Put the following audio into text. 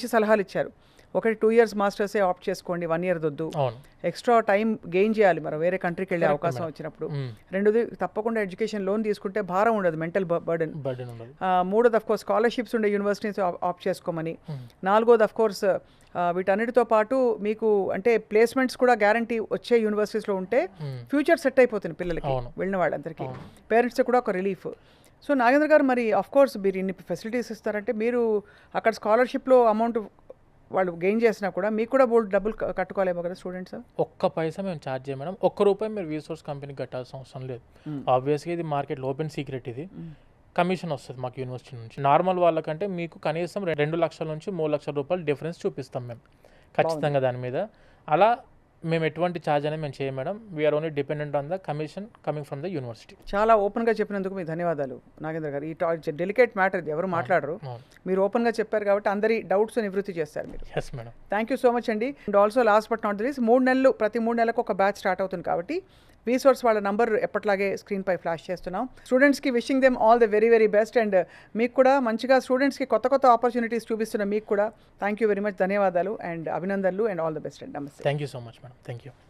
మంచి సలహాలు ఇచ్చారు. ఒకటి 2 ఇయర్స్ మాస్టర్సే ఆప్ట్ చేసుకోండి, 1 ఇయర్ వద్దు, ఎక్స్ట్రా టైం గెయిన్ చేయాలి మనం వేరే కంట్రీకి వెళ్ళే అవకాశం వచ్చినప్పుడు. రెండోది తప్పకుండా ఎడ్యుకేషన్ లోన్ తీసుకుంటే భారం ఉండదు, మెంటల్ బర్డెన్. మూడోది కోర్స్ స్కాలర్షిప్స్ ఉండే యూనివర్సిటీస్ ఆప్ట్ చేసుకోమని. నాలుగోది కోర్స్ వీటన్నిటితో పాటు మీకు అంటే ప్లేస్మెంట్స్ కూడా గ్యారంటీ వచ్చే యూనివర్సిటీస్లో ఉంటే ఫ్యూచర్ సెట్ అయిపోతుంది పిల్లలకి, వెళ్ళిన వాళ్ళందరికీ. పేరెంట్స్కి కూడా ఒక రిలీఫ్. సో నాగేంద్ర గారు, మరి కోర్స్ మీరు ఇన్ని ఫెసిలిటీస్ ఇస్తారంటే మీరు అక్కడ స్కాలర్షిప్లో అమౌంట్ వాళ్ళు గెయిన్ చేసినా కూడా మీకు కూడా బోల్డ్ డబ్బులు కట్టుకోలేమో కదా స్టూడెంట్స్? ఒక్క పైసా మేము ఛార్జ్ చేయం మేడం. ఒక్క రూపాయి మీరు రీసోర్స్ కంపెనీకి కట్టాల్సిన అవసరం లేదు. ఆబ్వియస్గా ఇది మార్కెట్లో ఓపెన్ సీక్రెట్. ఇది కమిషన్ వస్తుంది మాకు యూనివర్సిటీ నుంచి. నార్మల్ వాళ్ళకంటే మీకు కనీసం 2 లక్షల నుంచి 3 లక్షల రూపాయలు డిఫరెన్స్ చూపిస్తాం మేము ఖచ్చితంగా దాని మీద. అలా మేము ఎటువంటి ఛార్జ్ అనేది మేము చేయం madam. We're only dependent on the commission coming from the university. చాలా ఓపెన్గా చెప్పినందుకు మీకు ధన్యవాదాలు నాగేంద్ర గారు. ఈ డెలికేట్ మ్యాటర్ ఇది ఎవరు మాట్లాడరు, మీరు ఓపెన్గా చెప్పారు కాబట్టి అందరి డౌట్స్ నివృత్తి చేస్తారు మీరు. Yes madam, thank you so much అండి. And also last but not the least, 3 నెలలు ప్రతి 3 నెలలకు ఒక బ్యాచ్ స్టార్ట్ అవుతుంది కాబట్టి రీసోర్స్ వాళ్ళ నంబర్ ఎప్పట్లాగే స్క్రీన్పై ఫ్లాష్ చేస్తున్నాం. స్టూడెంట్స్కి wishing them all the very very best. And మీకు కూడా మంచిగా స్టూడెంట్స్కి కొత్త కొత్త ఆపర్చునిటీస్ చూపిస్తున్న మీకు కూడా థ్యాంక్ యూ వెరీ మచ్, ధన్యవాదాలు అండ్ అభినందనలు and all the best and నమస్తే. Thank you so much madam. Thank you.